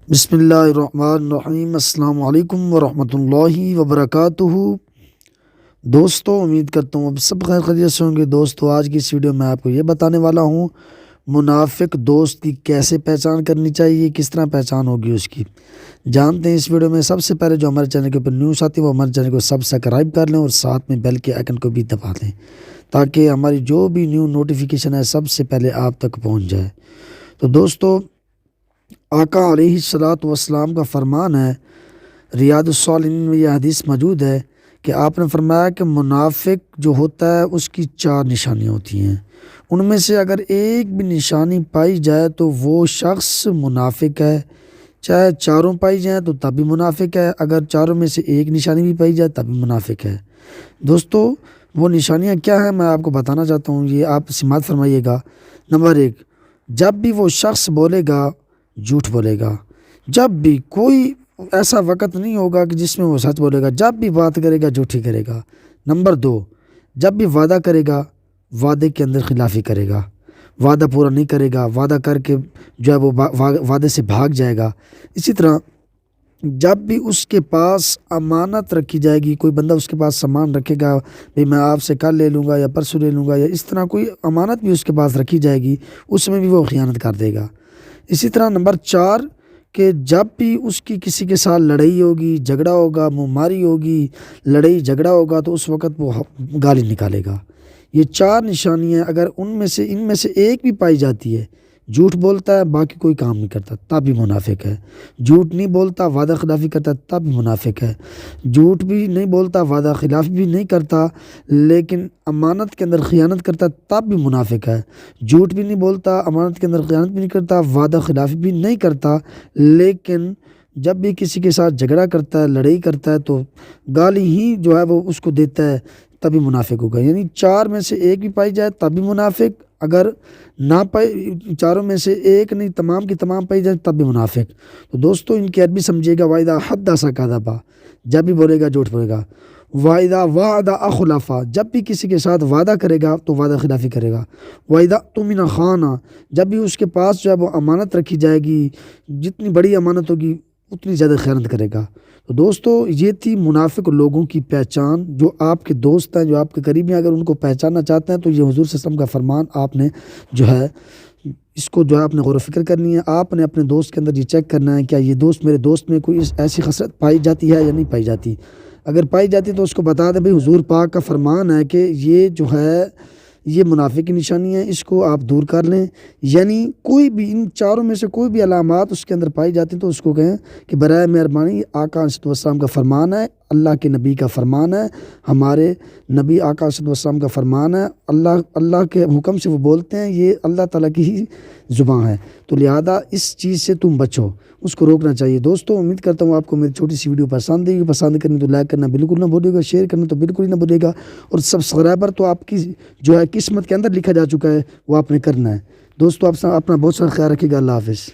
بسم اللہ الرحمن الرحیم۔ السلام علیکم ورحمۃ اللہ وبرکاتہ۔ دوستو، امید کرتا ہوں اب سب خیر خیریت سے ہوں گے۔ دوستو، آج کی اس ویڈیو میں آپ کو یہ بتانے والا ہوں منافق دوست کی کیسے پہچان کرنی چاہیے، کس طرح پہچان ہوگی اس کی، جانتے ہیں اس ویڈیو میں۔ سب سے پہلے جو ہمارے چینل کے اوپر نیوز آتی ہے وہ ہمارے چینل کو سبسکرائب کر لیں اور ساتھ میں بیل کے آئیکن کو بھی دبا دیں تاکہ ہماری جو بھی نیو نوٹیفیکیشن ہے سب سے پہلے آپ تک پہنچ جائے۔ تو دوستو، آقا علیہ الصلاۃ والسلام کا فرمان ہے، ریاض الصالحین میں یہ حدیث موجود ہے کہ آپ نے فرمایا کہ منافق جو ہوتا ہے اس کی 4 نشانیاں ہوتی ہیں، ان میں سے اگر ایک بھی نشانی پائی جائے تو وہ شخص منافق ہے، چاہے چاروں پائی جائیں تو تب بھی منافق ہے، اگر چاروں میں سے ایک نشانی بھی پائی جائے تب بھی منافق ہے۔ دوستو، وہ نشانیاں کیا ہیں میں آپ کو بتانا چاہتا ہوں، یہ آپ سماعت فرمائیے گا۔ نمبر 1، جب بھی وہ شخص بولے گا جھوٹ بولے گا۔ جب بھی کوئی ایسا وقت نہیں ہوگا کہ جس میں وہ سچ بولے گا، جب بھی بات کرے گا جھوٹ ہی کرے گا۔ نمبر 2، جب بھی وعدہ کرے گا وعدے کے اندر خلافی کرے گا، وعدہ پورا نہیں کرے گا، وعدہ کر کے جو ہے وہ وعدے سے بھاگ جائے گا۔ اسی طرح جب بھی اس کے پاس امانت رکھی جائے گی، کوئی بندہ اس کے پاس سامان رکھے گا، بھئی میں آپ سے کل لے لوں گا یا پرسوں لے لوں گا، یا اس طرح کوئی امانت بھی اس کے پاس رکھی جائے گی، اس میں بھی وہ خیانت کر دے گا۔ اسی طرح نمبر 4، کہ جب بھی اس کی کسی کے ساتھ لڑائی ہوگی، جھگڑا ہوگا، منہ ماری ہوگی، لڑائی جھگڑا ہوگا تو اس وقت وہ گالی نکالے گا۔ یہ 4 نشانیاں اگر ان میں سے ایک بھی پائی جاتی ہے، جھوٹ بولتا ہے باقی کوئی کام نہیں کرتا تب بھی منافق ہے، جھوٹ نہیں بولتا وعدہ خلافی کرتا تب بھی منافق ہے، جھوٹ بھی نہیں بولتا وعدہ خلافی بھی نہیں کرتا لیکن امانت کے اندر خیانت کرتا تب بھی منافق ہے، جھوٹ بھی نہیں بولتا، امانت کے اندر خیانت بھی نہیں کرتا، وعدہ خلافی بھی نہیں کرتا لیکن جب بھی کسی کے ساتھ جھگڑا کرتا ہے، لڑائی کرتا ہے تو گالی ہی جو ہے وہ اس کو دیتا ہے تبھی منافق ہوگا۔ یعنی 4 میں سے ایک بھی پائی جائے تب بھی منافق، اگر نہ پائی، چاروں میں سے ایک نہیں تمام کی تمام پائی جائے تب بھی منافق۔ تو دوستو، ان کی عربی سمجھیے گا، وَإِذَا حَدَّثَ كَذَبَ، جب بھی بولے گا جھوٹ بولے گا، وَإِذَا وَعَدَ أَخْلَفَ، جب بھی کسی کے ساتھ وعدہ کرے گا تو وعدہ خلافی کرے گا، وَإِذَا اؤْتُمِنَ خَانَ، جب بھی اس کے پاس جو ہے وہ امانت رکھی جائے گی، جتنی بڑی امانت ہوگی اتنی زیادہ خیانت کرے گا۔ تو دوستو، یہ تھی منافق لوگوں کی پہچان۔ جو آپ کے دوست ہیں، جو آپ کے قریبی ہیں، اگر ان کو پہچاننا چاہتے ہیں تو یہ حضور صلی اللہ علیہ وسلم کا فرمان آپ نے جو ہے اس کو جو ہے آپ نے غور و فکر کرنی ہے۔ آپ نے اپنے دوست کے اندر یہ چیک کرنا ہے کیا یہ دوست، میرے دوست میں کوئی ایسی خصلت پائی جاتی ہے یا نہیں پائی جاتی۔ اگر پائی جاتی تو اس کو بتا دیں، بھئی حضور پاک کا فرمان ہے کہ یہ جو ہے یہ منافق کی نشانی ہے، اس کو آپ دور کر لیں۔ یعنی کوئی بھی ان 4 میں سے کوئی بھی علامات اس کے اندر پائی جاتی تو اس کو کہیں کہ برائے مہربانی، آقا صلی اللہ علیہ وسلم کا فرمان ہے، اللہ کے نبی کا فرمان ہے، ہمارے نبی آقا صلی اللہ علیہ وسلم کا فرمان ہے، اللہ کے حکم سے وہ بولتے ہیں، یہ اللہ تعالیٰ کی ہی زبان ہے، تو لہذا اس چیز سے تم بچو، اس کو روکنا چاہیے۔ دوستو، امید کرتا ہوں آپ کو میری چھوٹی سی ویڈیو پسند آئی، پسند کرنی تو لائک کرنا بالکل نہ بھولیے گا، شیئر کرنا تو بالکل ہی نہ بھولیے گا، اور سبسکرائبر تو آپ کی جو ہے قسمت کے اندر لکھا جا چکا ہے، وہ آپ نے کرنا ہے۔ دوستو، آپ اپنا بہت سارا خیال رکھیے گا۔ اللہ حافظ۔